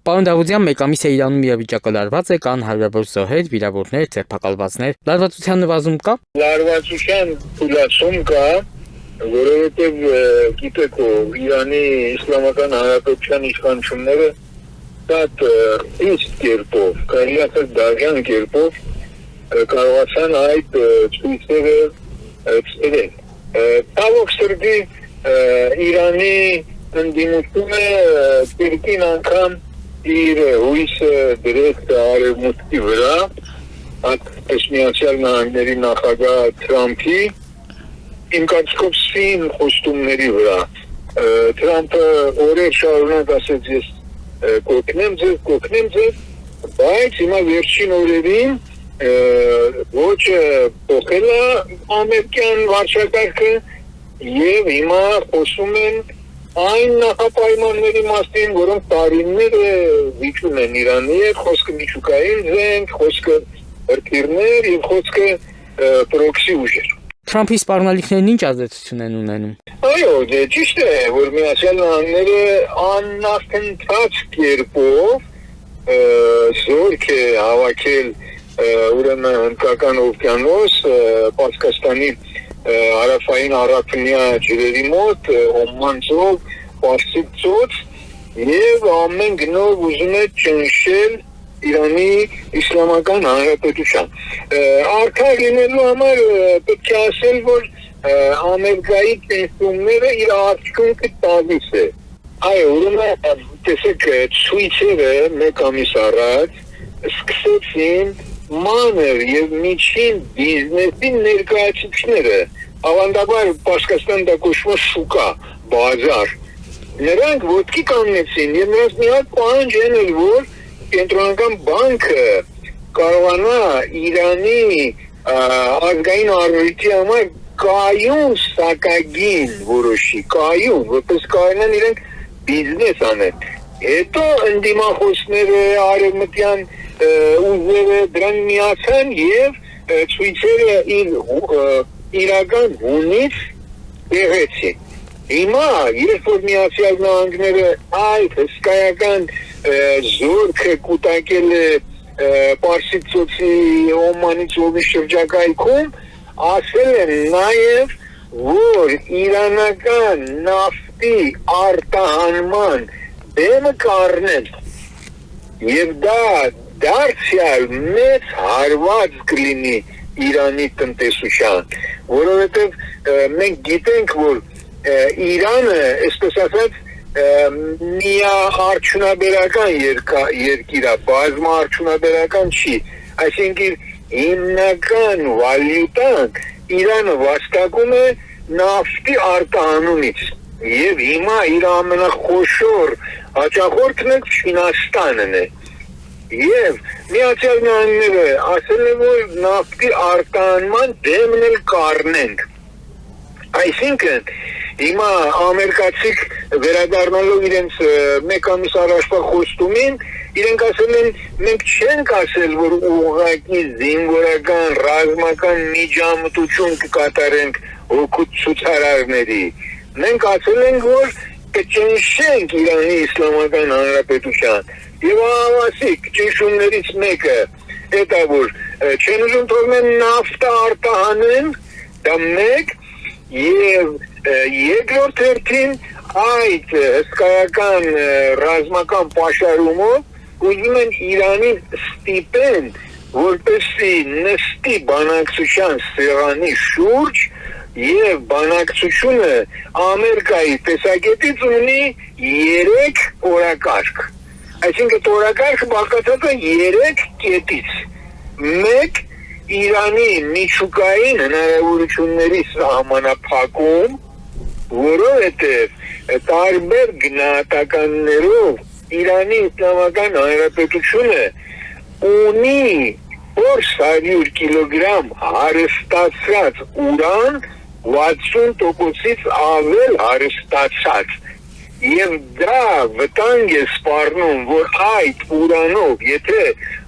Պարոն Դավության, մեկ ամիս է Իրանում իրավիճակը լարված է, կան հարյուրավոր զոհեր, վիրավորներ, ձերբակալվածներ, լարվածության նվազում կա։ Լարվածության թուլացում կա, որովհետև գիտեք, Իրանի Իսլամական Հանրապետության իշխանությունները շատ իսկ կերպով, կարելի ասել դաժան կերպով կարողացան այդ ցույցերը ցույցել։ Ցավոք սրտի Իրանի ընդդիմությունը կրկին անգամ իր հույսը դրեց արևմուտքի վրա, այդպես Միացյալ Նահանգների նախագահ Թրամփի իմ կարծիքով սին խոստումների վրա։ Թրամփը օրեր շարունակ ասեց ես կօգնեմ ձեզ, բայց հիմա վերջին օրերին ոչ փոխել է ամերիկյան վարչակարգը եւ հիմա խոսում են այն նախապայմանների մասին, որոնք տարիներ վիճում են Իրանի հետ, խոսքը միջուկային զենք, խոսքը հրթիռներ եւ խոսքը պրոքսի ուժեր։ Թրամփի սպառնալիքներն ինչ ազդեցություն են ունենում։ Այո, ճիշտ է, որ Միացյալ Նահանգները աննախընթաց կերպով զորք է հավաքել ուրեմն Հնդկական օվկիանոս, Պարսկաստանի հարավային առափնյա ջրերի մոտ, Օման ծով, Պարսից ծոց եւ ամեն գնով ուզում է ճնշել Իրանի Իսլամական Հանրապետության։ Արդար լինելու համար պետք է ասել, որ Ամերիկայի կենսումները իր արդյունքը տալիս է։ Այո, ուրեմն տեսեք, ցույցերը մեկ ամիս առաջ սկսեցին մանր եւ միջին բիզնեսի ներկայացուցիչները, ավանդաբար Պարսկաստան դա կոչվում է շուկա, բազար։ Նրանք ոտքի կանգնեցին եւ նրանց մի հատ պահանջ էր, որ Կենտրոնական բանկը կարողանա Իրանի ազգային առողջի համար կայուն սակագին որոշի, կայուն, որպես կարողանան իրենք բիզնես անել։ Հետո ընդդիմախոսները, արևմտյան ուժերը դրան միացան եւ ցույցերը իրական հունից եղեցին։ Հիմա, երբ որ Միացյալ Նահանգները այդ հսկայական զորքը կուտակել է Պարսից ծոցի Օմանի ծովի շրջակայքում, ասել են նաեւ, որ իրանական նավթի արտահանման դեմը կառնեն եւ դա դարձյալ մեծ հարված կլինի Իրանի տնտեսության, որովհետեւ մենք գիտենք, որ Իրանը, այսպես ասած, միաարդյունաբերական երկիր է, բազմաարդյունաբերական չի, այսինքն հիմնական վալյուտան Իրանը վաստակում է նավթի արտահանումից եւ հիմա իր ամենախոշոր հաճախորդն է Չինաստանն է եւ Միացյալ Նահանգները ասել է, որ նավթի արտահանման դեմն էլ կառնենք, այսինքն հիմա ամերիկացիք վերադառնալով իրենց մեկ ամիս առաջվա խոստումին, իրենք ասել են, մենք չենք ասել, որ ուղղակի զինվորական, ռազմական միջամտություն կկատարենք հօգուտ ցուցարարների, մենք ասել ենք, որ կճնշենք Իրանի Իսլամական Հանրապետության եւ ավասիկ ճնշումներից մեկը դա որ չեն ուզում թողնել նավթը արտահանեն, դա մեկ եւ երկրորդ հերթին այդ հսկայական ռազմական պաշարումով ուզում են Իրանին ստիպեն, որպեսզի նստի բանակցության սեղանի շուրջ եւ բանակցությունը Ամերիկայի տեսակետից ունի 3 օրակարգ։ Այսինքն օրակարգը բաղկացած է 3 կետից։ 1. Իրանի միջուկային հնարավորությունների սահմանափակում, որովհետև տարբեր գնահատականներով Իրանի Իսլամական Հանրապետությունը ունի 400 կիլոգրամ հարստացած ուրան 60%-ից ավել հարստացած եւ դա վտանգ է սպառնում, որ այդ ուրանով, եթե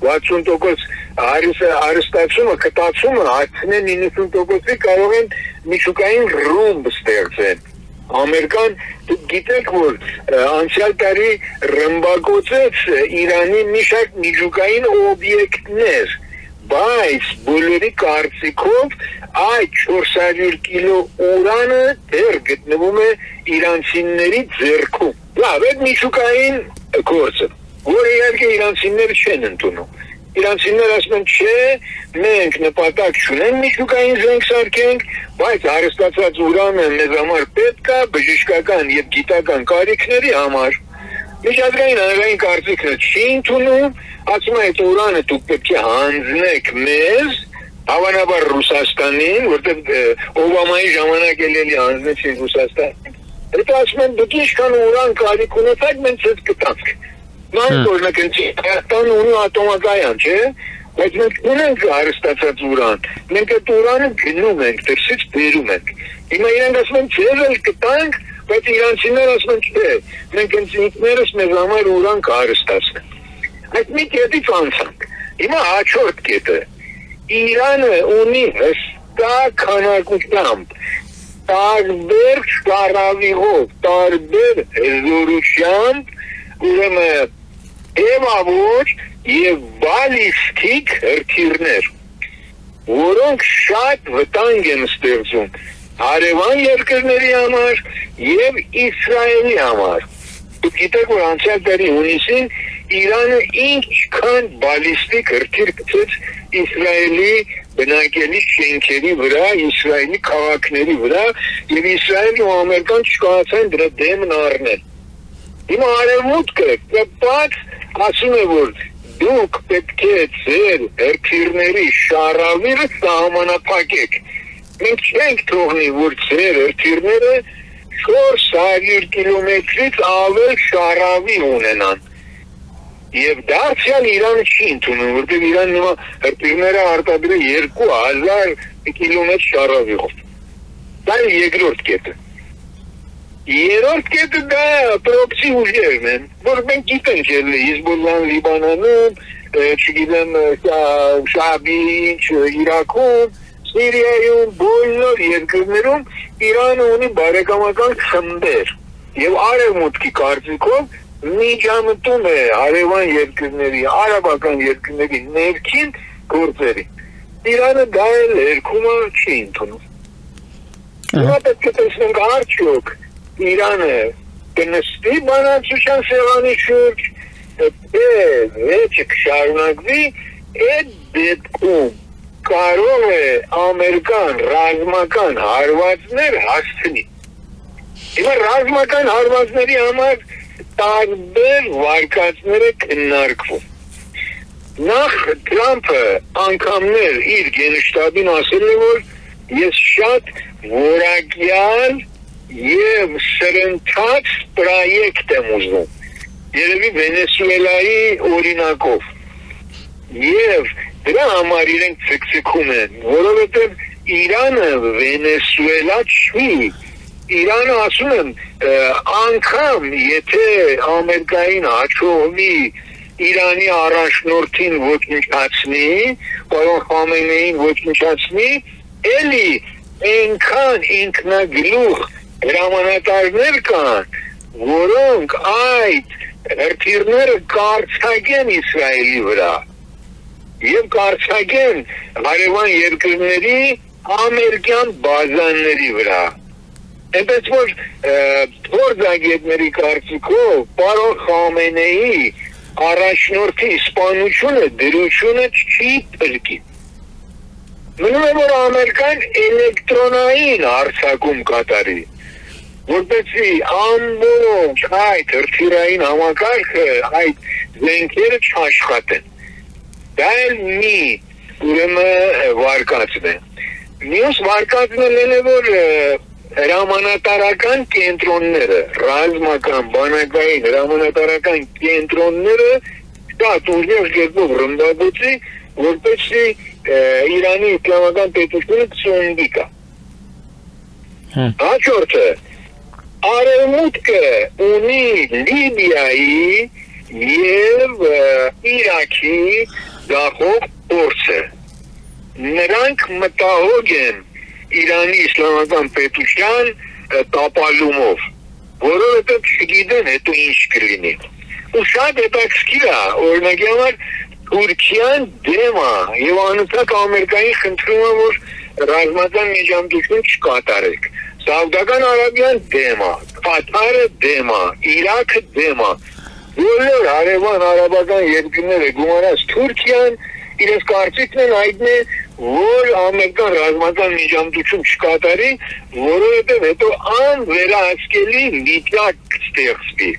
60% հարստացումը, կտացումը հասցնեն 90%-ի կարող են միջուկային ռումբ ստեղծեն։ Ամերիկան դուք գիտեք որ անցյալ տարի ռմբակոծեց Իրանի մի շարք միջուկային օբյեկտներ, բայց բոլորի կարծիքով այդ 400 կիլո ուրանը դեռ գտնվում է իրանցիների ձեռքում։ Լավ, այդ միջուկային գործը, որը իհարկե իրանցիները չեն ընդունում։ Իրանցիները ասում են չէ, մենք նպատակ չունենք միջուկային զենք սարքենք, բայց հարստացած ուրանը մեզ համար պետք է բժշկական եւ գիտական կարիքների համար։ Միջազգային հանրային կարծիքը չի ընդունում, ասում է այդ ուրանը դուք պետք է հանձնեք մեզ, հավանաբար Ռուսաստանին, որտեղ Օբամայի ժամանակ էլի հանձնեցին Ռուսաստանին։ Հետո ասում են դուք ինչքան ուրան կարիք ունեցաք, մենք ձեզ կտանք։ Մենք օրինակ Հայաստանը ունի ատոմակայան, չէ՞, բայց մենք ունենք հարստացած ուրան։ Մենք այդ ուրանը գնում ենք, դրսից բերում ենք։ Հիմա իրանք ասում են ձեզ էլ կտանք, բայց իրանցիները ասում են չէ, մենք ինքներս մեզ համար ուրան կհարստացնենք։ Այդ մի կետից անցանք։ Հիմա հաջորդ կետը։ Իրանը ունի հստակ քանակությամբ տարբեր շարավիղով, տարբեր հզորությամբ, ուրեմն Էմավոր եւ բալիստիկ հրթիռներ, որոնք շատ վտանգ են ստեղծում հարևան երկրների համար եւ Իսրայելի համար։ Դուք գիտեք, որ անցյալ տարի հունիսին Իրանը ինչքան բալիստիկ հրթիռ գցեց Իսրայելի բնակելի շենքերի վրա, Իսրայելի քաղաքների վրա եւ Իսրայելը ու Ամերիկան չկարողացան դրա դեմն առնել։ Հիմա արևմուտքը կապած ասում է որ դուք պետք է ձեր հրթիռների շարավիղը սահմանափակեք։ Մենք չենք թողնի որ ձեր հրթիռները 400 կիլոմետրից ավել շարավի ունենան։ Եվ դարձյալ Իրանը չի ընդունում, որտեղ Իրանը հիմա հրթիռները արտադրել 2000 կիլոմետր շարավիղով։ Դա է երկրորդ կետը։ Երրորդ կետը դա պրոքսի ուժերն են, որ մենք գիտենք Հեզբոլլահն Լիբանանում, չգիտեմ Շաբի Իրաքում, Սիրիայում, բոլոր երկրներում Իրանը ունի բարեկամական խմբեր եւ արևմուտքի կարծիքով միջամտում է հարևան երկրների, արաբական երկրների ներքին գործերի։ Իրանը դա էլ երկումը չի ընդունում։ Հիմա պետք է տեսնենք արդյոք Իրանը կնստի բանակցության սեղանի շուրջ, թե վեճը կշարունակվի, այդ դեպքում կարող է ամերիկան ռազմական հարվածներ հասցնի։ Հիմա ռազմական հարվածների համար տարբեր վարկածներ է քննարկվում։ Նախ Թրամփը անգամներ իր գենշտաբին ասել է, որ ես շատ որակյալ եւ սրընթաց պրոյեկտ եմ ուզում, երևի Վենեսուելայի օրինակով, եւ դրա համար իրենք ցկցկում են, որովհետեւ Իրանը Վենեսուելա չի, Իրանը ասում են անգամ եթե Ամերիկային հաջողվի Իրանի առաջնորդին ոչնչացնի, պարոն Խամենեին ոչնչացնի, էլի այնքան ինքնագլուխ հրամանատարներ կան, որոնք այդ հրթիռները կարձակեն Իսրայելի վրա եւ կարձակեն հարևան երկրների ամերիկյան բազաների վրա։ Այնպես որ փորձագետների կարծիքով պարոն Խամենեի առաջնորդի սպանությունը դրությունը չի փրկի։ Մնում է որ Ամերիկան էլեկտրոնային հարձակում կատարի, որպեսզի ամբողջ այդ հրթիռային համակարգը, այդ զենքերը չաշխատեն։ Դա էլ մի ուրեմն վարկածն է։ Մյուս վարկածն է որ հրամանատարական կենտրոնները, ռազմական, բանակային հրամանատարական կենտրոնները շատ ուժեղ կերպով ռմբակոծի, որպեսզի Իրանի իսլամական պետությունը ծննդի կա։ Հաջորդը արևմուտքը ունի Լիբիայի եւ Իրաքի գաղով փորձը։ Նրանք մտահոգ են Իրանի իսլամական պետության տապալումով, որովհետև չգիտեն հետո ինչ կլինի։ Ու շատ հետաքրքիր է, օրինակի համար Թուրքիան դեմ է եւ անընդհատ Ամերիկային խնդրում է, որ ռազմական միջամտություն չկատարեք։ Սաուդական Արաբիան դեմ է, Կատարը դեմ է, Իրաքը դեմ է։ Բոլոր հարևան արաբական երկրները գումարած Թուրքիան իրենց կարծիքն են հայտնել, որ ամերիկան ռազմական միջամտություն չկատարի, որովհետև հետո անվերահսկելի վիճակ կստեղծվի։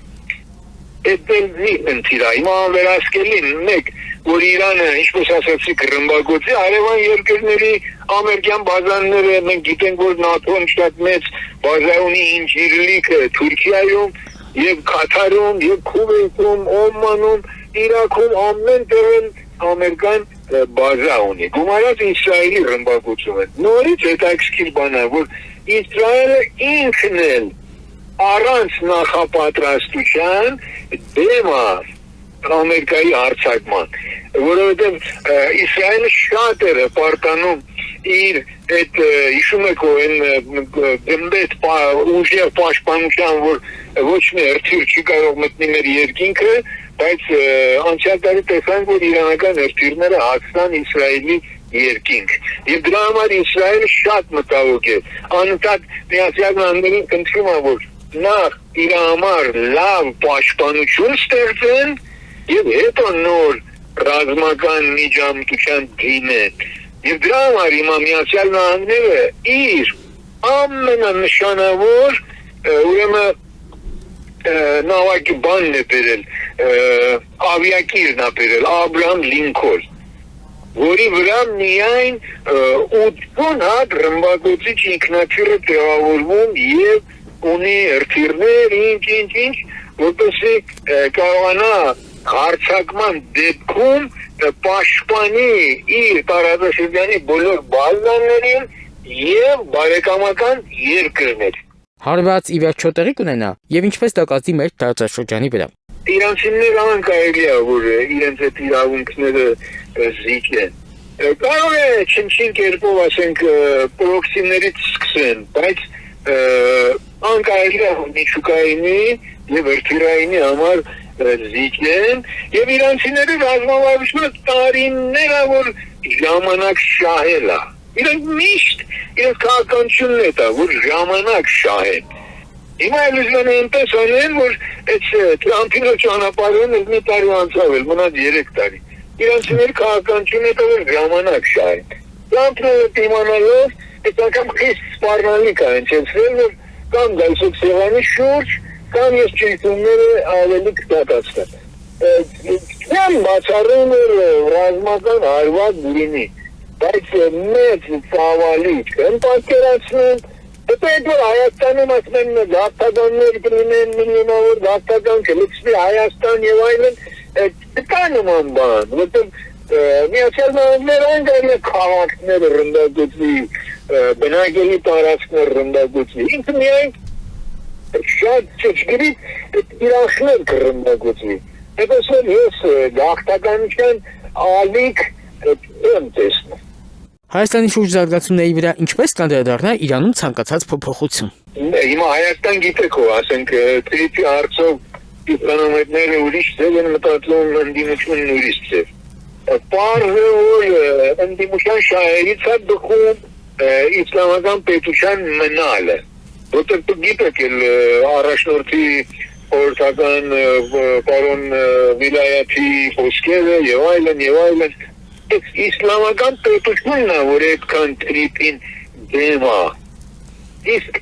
Էդպենզի ընթիրա, հիմա անվերահսկելի մեկ, որ Իրանը, ինչպես ասացիք, ռմբակոծի, արևան երկրների ամերիկյան բազաները, մենք գիտենք, որ ՆԱՏՕ-ն շատ մեծ բազա ունի ինժիրլիքը Թուրքիայում եւ Կատարում եւ Քուվեյթում, Օմանում, Իրաքում ամեն տեղ ամերիկան բազա ունի։ Գումարած Իսրայելի ռմբակոծում է։ Նորից հետաքրքիր բան է, որ Իսրայելը ինքն էլ առանց նախապատրաստության դեմ է Ամերիկայի հարձակման, որովհետև Իսրայելը շատ էր պարտանում իր այդ հիշում եք այն գմբեթ ուժեղ պաշտպանության, որ ոչ մի հրթիռ չի կարող մտնի մեր երկինքը, բայց անցյալ տարի տեսանք, որ իրանական հրթիռները հասան Իսրայելի երկինք։ Եվ դրա համար Իսրայելը շատ մտահոգ է։ Անընդհատ Միացյալ Նահանգներին խնդրում է, որ նախ իր համար լավ պաշտպանություն ստեղծեն եւ հետո նոր ռազմական միջամտության դիմեն։ Եվ դրա համար հիմա Միացյալ Նահանգները իր ամենանշանավոր ուրեմն նավակի բանն է բերել, ավիակիրն է բերել, Աբրահամ Լինքոլն, որի վրա միայն 80 հատ ռմբակոծիչ ինքնաթիռը տեղավորվում եւ ունի հրթիռներ, ինչ, որպեսզի կարողանա հարձակման դեպքում պաշտպանի իր տարածաշրջանի բոլոր բազաներին եւ բարեկամական երկրներ։ Հարված ի վերջո տեղի կունենա եւ ինչպես դա կազմի մեր տարածաշրջանի վրա։ Իրանցիները անկարելի է, որ իրենց այդ իրավունքները զիջեն։ Կարող է չնչին կերպով, ասենք, պրոքսիներից սկսեն, բայց անկարելի է միջուկայինի եւ հրթիռայինի համար զիջեն եւ իրանցիները ռազմավարությունը տարիներ է, որ ժամանակ շահել է։ Իրանք միշտ իրենց քաղաքականությունն է դա, որ ժամանակ շահեն։ Հիմա լույսն այնպես անեն, որ այդ Թրամփի ճանապարհին մի տարի անցավ էլ, մնաց 3 տարի։ Իրանցիների քաղաքականությունն է դա, որ ժամանակ շահեն։ Թրամփը իմանալով այդ անգամ խիստ սպառնալիք է հնչեցրել, որ կամ գայսոց սեղանի շուրջ, կամ ես ճիշտումները ավելի կտակացնեն։ Չեմ բացառում, որ ռազմական հարված լինի, բայց մեծ ծավալիչ են պատկերացնում, հետո այդ որ Հայաստանում ասում են գաղթականներ կլինեն, միլիոնավոր գաղթական կլցվի Հայաստան եւ այլն, չկա նման բան, որտեղ Միացյալ Նահանգները անգամ քաղաքները ռմբակոծվի, բնակելի տարածքներ ռմբակոծվի, ինքը միայն շատ ճշգրիտ իրախներ կռմբակոծվի։ Հետո ես գաղթականության ալիք եմ տեսնում։ Հայաստանի շուրջ զարգացումների վրա ինչպես կանդրադառնա Իրանում ցանկացած փոփոխություն։ Հիմա Հայաստան գիտեք ո, ասենք Թրիփի հարցով իշխանամետները ուրիշ ձև են մտածում, ընդդիմությունն ուրիշ ձև։ Պարզը որ ընդդիմության շահերից է բխում իսլամական պետության մնալը, որտեղ դուք գիտեք առաջնորդի խորհրդական պարոն Վիլայաթի խոսքերը եւ այլն, իսլամական պետությունն է, որ այդքան Թրիփին դեմ է։ Իսկ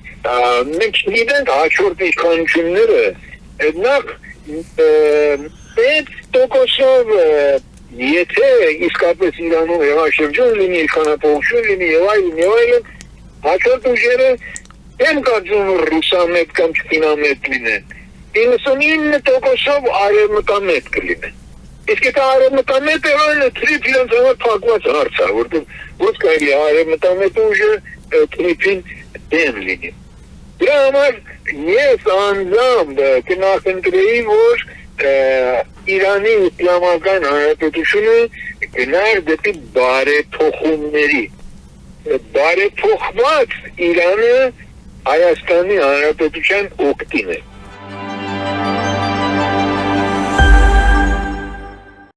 մենք գիտենք հաջորդ իշխանությունները նախ 5%-ով եթե իսկապես Իրանում հեղաշրջում լինի, իշխանապողություն լինի եւ այլն, հաջորդ ուժերը եմ կարծում որ ռուսամետ կամ չինամետ լինեն։ 99%-ով արևմտամետ կլինեն։ Իսկ եթե արևմտամետ է, Թրիփ իրենց համար փակված հարց է, որտեղ ոչ կարելի արևմտամետ ուժը Թրիփին դեմ լինի։ Դրա համար ես անձամբ կնախընտրեի, որ Իրանի իսլամական հանրապետությունը գնար դեպի բարեփոխումների։ բարեփոխված Իրանը Հայաստանի Հանրապետության օգտին է։